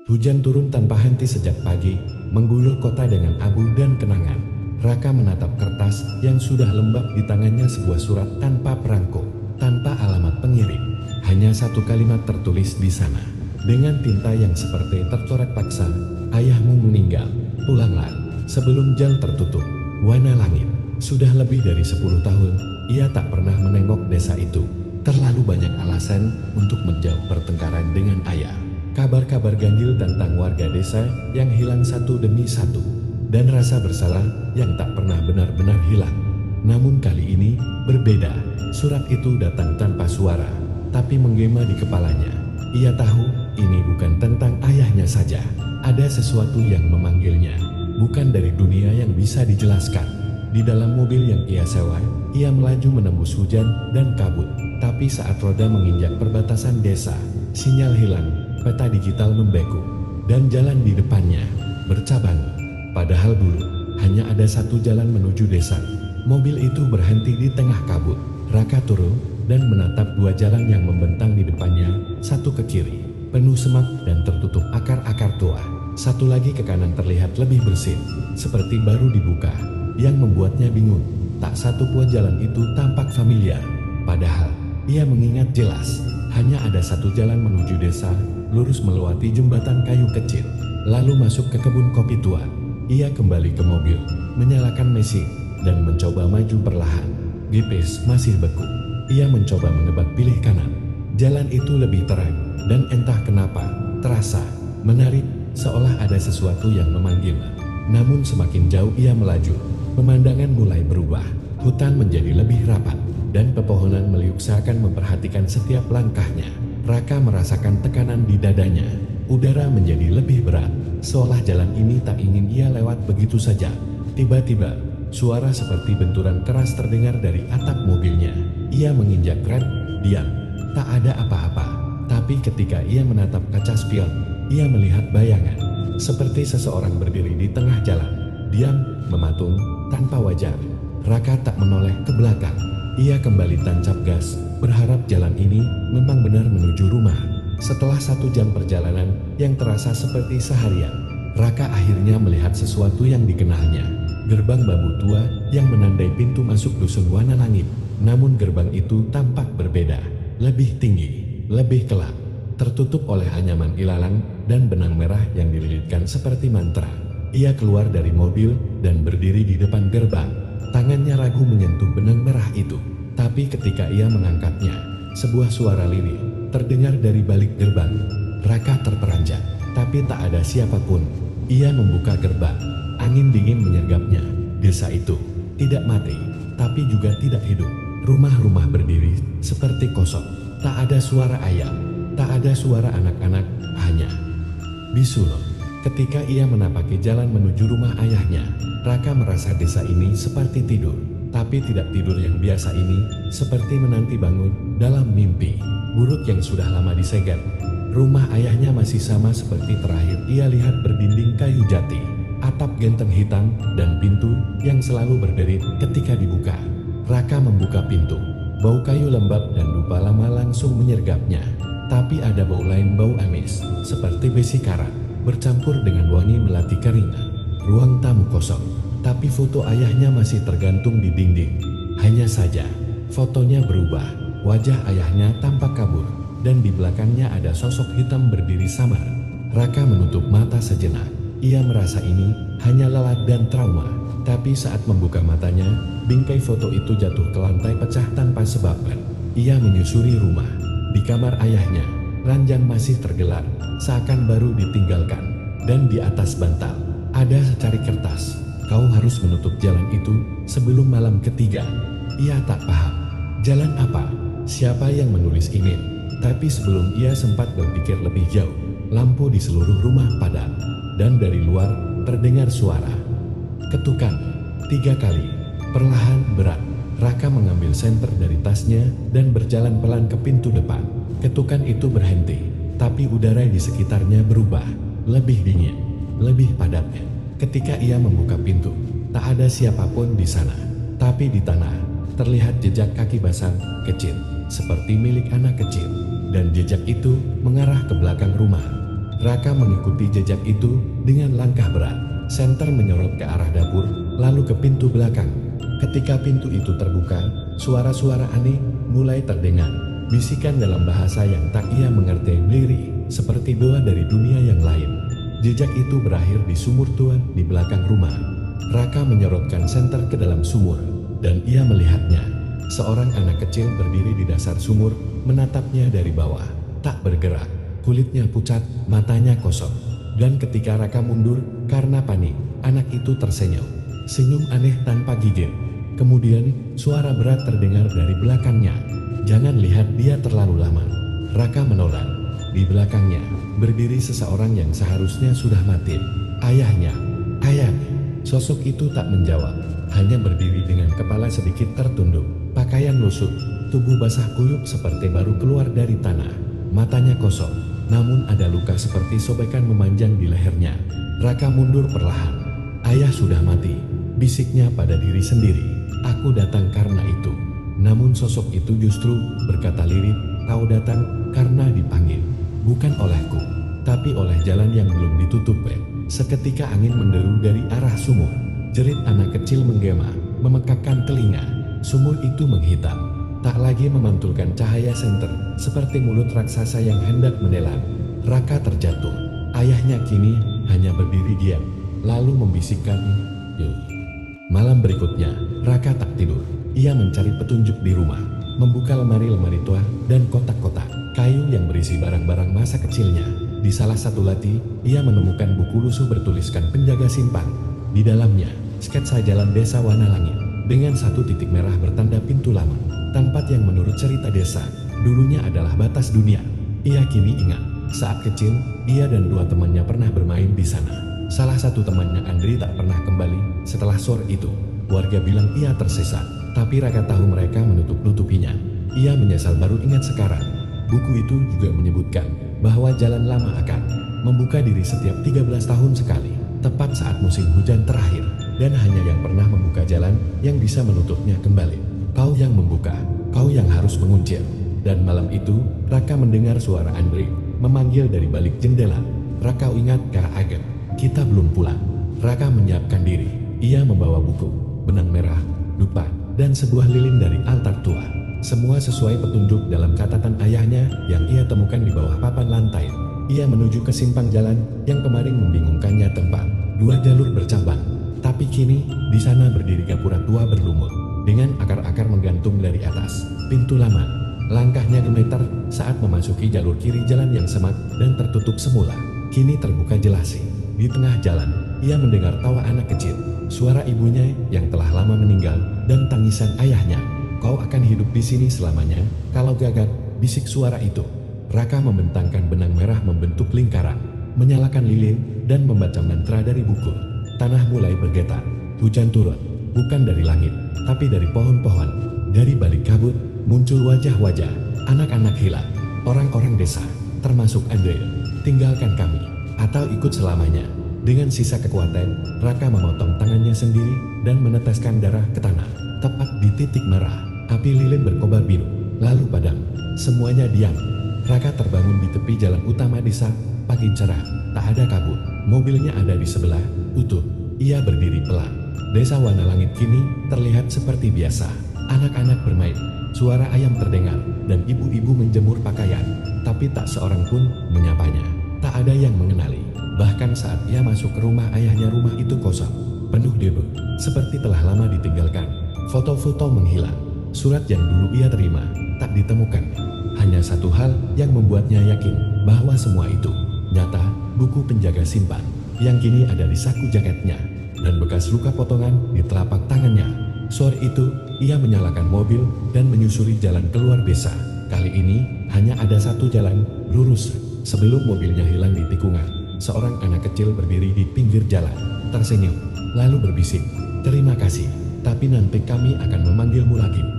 Hujan turun tanpa henti sejak pagi, mengguyur kota dengan abu dan kenangan. Raka menatap kertas yang sudah lembab di tangannya, sebuah surat tanpa perangko, tanpa alamat pengirim. Hanya satu kalimat tertulis di sana, dengan tinta yang seperti tercoret paksa, "Ayahmu meninggal, pulanglah sebelum jam tertutup." Warna langit. Sudah lebih dari 10 tahun, ia tak pernah menengok desa itu. Terlalu banyak alasan untuk menjauh pertengkaran dengan ayah. Kabar-kabar ganjil tentang warga desa yang hilang satu demi satu, dan rasa bersalah yang tak pernah benar-benar hilang. Namun kali ini berbeda. Surat itu datang tanpa suara, tapi menggema di kepalanya. Ia tahu ini bukan tentang ayahnya saja. Ada sesuatu yang memanggilnya, bukan dari dunia yang bisa dijelaskan. Di dalam mobil yang ia sewa, ia melaju menembus hujan dan kabut. Tapi saat roda menginjak perbatasan desa, sinyal hilang, peta digital membeku, dan jalan di depannya bercabang. Padahal dulu hanya ada satu jalan menuju desa. Mobil itu berhenti di tengah kabut. Raka turun dan menatap dua jalan yang membentang di depannya, satu ke kiri, penuh semak dan tertutup akar-akar tua. Satu lagi ke kanan terlihat lebih bersih, seperti baru dibuka, yang membuatnya bingung. Tak satu pun jalan itu tampak familiar. Padahal ia mengingat jelas, hanya ada satu jalan menuju desa, lurus melewati jembatan kayu kecil, lalu masuk ke kebun kopi tua. Ia kembali ke mobil, menyalakan mesin, dan mencoba maju perlahan. GPS masih beku. Ia mencoba menebak pilih kanan. Jalan itu lebih terang, dan entah kenapa, terasa menarik, seolah ada sesuatu yang memanggilnya. Namun semakin jauh ia melaju, pemandangan mulai berubah. Hutan menjadi lebih rapat, dan pepohonan meliuk seakan memperhatikan setiap langkahnya. Raka merasakan tekanan di dadanya. Udara menjadi lebih berat, seolah jalan ini tak ingin ia lewat begitu saja. Tiba-tiba, suara seperti benturan keras terdengar dari atap mobilnya. Ia menginjak rem, diam. Tak ada apa-apa. Tapi ketika ia menatap kaca spion, ia melihat bayangan. Seperti seseorang berdiri di tengah jalan, diam, mematung, tanpa wajah. Raka tak menoleh ke belakang. Ia kembali tancap gas, berharap jalan ini memang benar menuju rumah. Setelah 1 jam perjalanan yang terasa seperti seharian, Raka akhirnya melihat sesuatu yang dikenalnya. Gerbang bambu tua yang menandai pintu masuk dusun warna langit. Namun gerbang itu tampak berbeda, lebih tinggi, lebih gelap, tertutup oleh anyaman ilalang dan benang merah yang dililitkan seperti mantra. Ia keluar dari mobil dan berdiri di depan gerbang. Tangannya ragu menyentuh benang merah itu. Tapi ketika ia mengangkatnya, sebuah suara lirih terdengar dari balik gerbang. Raka terperanjat, tapi tak ada siapapun. Ia membuka gerbang. Angin dingin menyergapnya. Desa itu tidak mati, tapi juga tidak hidup. Rumah-rumah berdiri seperti kosong. Tak ada suara ayam, tak ada suara anak-anak, hanya bisu. Ketika ia menapaki jalan menuju rumah ayahnya, Raka merasa desa ini seperti tidur. Tapi tidak tidur yang biasa ini, seperti menanti bangun dalam mimpi buruk yang sudah lama disegel. Rumah ayahnya masih sama seperti terakhir ia lihat, berdinding kayu jati, atap genteng hitam, dan pintu yang selalu berderit ketika dibuka. Raka membuka pintu. Bau kayu lembab dan dupa lama langsung menyergapnya. Tapi ada bau lain, bau amis, seperti besi karat, bercampur dengan wangi melati kering. Ruang tamu kosong, tapi foto ayahnya masih tergantung di dinding. Hanya saja, fotonya berubah. Wajah ayahnya tampak kabur, dan di belakangnya ada sosok hitam berdiri samar. Raka menutup mata sejenak. Ia merasa ini hanya lelah dan trauma. Tapi saat membuka matanya, bingkai foto itu jatuh ke lantai pecah tanpa sebab. Ia menyusuri rumah. Di kamar ayahnya, ranjang masih tergelar, seakan baru ditinggalkan. Dan di atas bantal, ada secari kertas. Kau harus menutup jalan itu sebelum malam ketiga. Ia tak paham. Jalan apa? Siapa yang menulis ini? Tapi sebelum ia sempat berpikir lebih jauh, lampu di seluruh rumah padam. Dan dari luar terdengar suara ketukan 3 kali. Perlahan, berat, Raka mengambil senter dari tasnya dan berjalan pelan ke pintu depan. Ketukan itu berhenti, tapi udara di sekitarnya berubah, lebih dingin, lebih padat. Ketika ia membuka pintu, tak ada siapapun di sana. Tapi di tanah, terlihat jejak kaki basah, kecil, seperti milik anak kecil. Dan jejak itu mengarah ke belakang rumah. Raka mengikuti jejak itu dengan langkah berat. Senter menyorot ke arah dapur, lalu ke pintu belakang. Ketika pintu itu terbuka, suara-suara aneh mulai terdengar. Bisikan dalam bahasa yang tak ia mengerti, lirih, seperti doa dari dunia yang lain. Jejak itu berakhir di sumur tua di belakang rumah. Raka menyorotkan senter ke dalam sumur, dan ia melihatnya. Seorang anak kecil berdiri di dasar sumur, menatapnya dari bawah, tak bergerak. Kulitnya pucat, matanya kosong. Dan ketika Raka mundur karena panik, anak itu tersenyum. Senyum aneh tanpa gigit. Kemudian, suara berat terdengar dari belakangnya. Jangan lihat dia terlalu lama. Raka menoleh. Di belakangnya, berdiri seseorang yang seharusnya sudah mati. Ayahnya. Ayah. Sosok itu tak menjawab. Hanya berdiri dengan kepala sedikit tertunduk. Pakaian lusuh. Tubuh basah kuyup seperti baru keluar dari tanah. Matanya kosong. Namun ada luka seperti sobekan memanjang di lehernya. Raka mundur perlahan. Ayah sudah mati. Bisiknya pada diri sendiri. Aku datang karena itu. Namun sosok itu justru berkata lirih, kau datang karena dipanggil. Bukan olehku, tapi oleh jalan yang belum ditutup. Seketika angin menderu dari arah sumur. Jerit anak kecil menggema, memekakkan telinga. Sumur itu menghitam. Tak lagi memantulkan cahaya senter, seperti mulut raksasa yang hendak menelan. Raka terjatuh. Ayahnya kini hanya berdiri diam, lalu membisikkan, "Yuk." Malam berikutnya, Raka tak tidur. Ia mencari petunjuk di rumah, membuka lemari-lemari tua dan kotak-kotak kayu yang berisi barang-barang masa kecilnya. Di salah satu lati, ia menemukan buku lusuh bertuliskan penjaga simpang. Di dalamnya, sketsa jalan desa Wanalangit dengan satu titik merah bertanda pintu lama. Tempat yang menurut cerita desa, dulunya adalah batas dunia. Ia kini ingat, saat kecil, ia dan dua temannya pernah bermain di sana. Salah satu temannya, Andri, tak pernah kembali setelah sore itu. Warga bilang ia tersesat, tapi Raka tahu mereka menutup-nutupinya. Ia menyesal baru ingat sekarang. Buku itu juga menyebutkan bahwa jalan lama akan membuka diri setiap 13 tahun sekali, tepat saat musim hujan terakhir, dan hanya yang pernah membuka jalan yang bisa menutupnya kembali. Kau yang membuka, kau yang harus menguncir. Dan malam itu, Raka mendengar suara Andri memanggil dari balik jendela. Raka ingat Kak Ageng, kita belum pulang. Raka menyiapkan diri. Ia membawa buku, benang merah, dupa, dan sebuah lilin dari altar tua. Semua sesuai petunjuk dalam catatan ayahnya yang ia temukan di bawah papan lantai. Ia menuju ke simpang jalan yang kemarin membingungkannya tempat. Dua jalur bercabang, tapi kini di sana berdiri gapura tua berlumut dengan akar-akar menggantung dari atas pintu lama. Langkahnya gemetar saat memasuki jalur kiri jalan yang semak dan tertutup semula. Kini terbuka jelas. Di tengah jalan, ia mendengar tawa anak kecil, suara ibunya yang telah lama meninggal, dan tangisan ayahnya. Kau akan hidup di sini selamanya, kalau gagal, bisik suara itu. Raka membentangkan benang merah membentuk lingkaran, menyalakan lilin, dan membaca mantra dari buku. Tanah mulai bergetar. Hujan turun, bukan dari langit, tapi dari pohon-pohon. Dari balik kabut, muncul wajah-wajah, anak-anak hilang, orang-orang desa, termasuk Andre. Tinggalkan kami, atau ikut selamanya. Dengan sisa kekuatan, Raka memotong tangannya sendiri dan meneteskan darah ke tanah. Tepat di titik merah, api lilin berkobar biru, lalu padam. Semuanya diam. Raka terbangun di tepi jalan utama desa. Pagi cerah, tak ada kabut. Mobilnya ada di sebelah, utuh. Ia berdiri pelan. Desa Wanalangit kini terlihat seperti biasa. Anak-anak bermain, suara ayam terdengar, dan ibu-ibu menjemur pakaian. Tapi tak seorang pun menyapanya. Tak ada yang mengenali. Bahkan saat ia masuk ke rumah ayahnya, rumah itu kosong, penuh debu, seperti telah lama ditinggalkan. Foto-foto menghilang. Surat yang dulu ia terima, tak ditemukan. Hanya satu hal yang membuatnya yakin bahwa semua itu nyata, buku penjaga simpan, yang kini ada di saku jaketnya, dan bekas luka potongan di telapak tangannya. Sore itu, ia menyalakan mobil dan menyusuri jalan keluar desa. Kali ini, hanya ada satu jalan, lurus. Sebelum mobilnya hilang di tikungan, seorang anak kecil berdiri di pinggir jalan, tersenyum, lalu berbisik, "Terima kasih, tapi nanti kami akan memanggilmu lagi."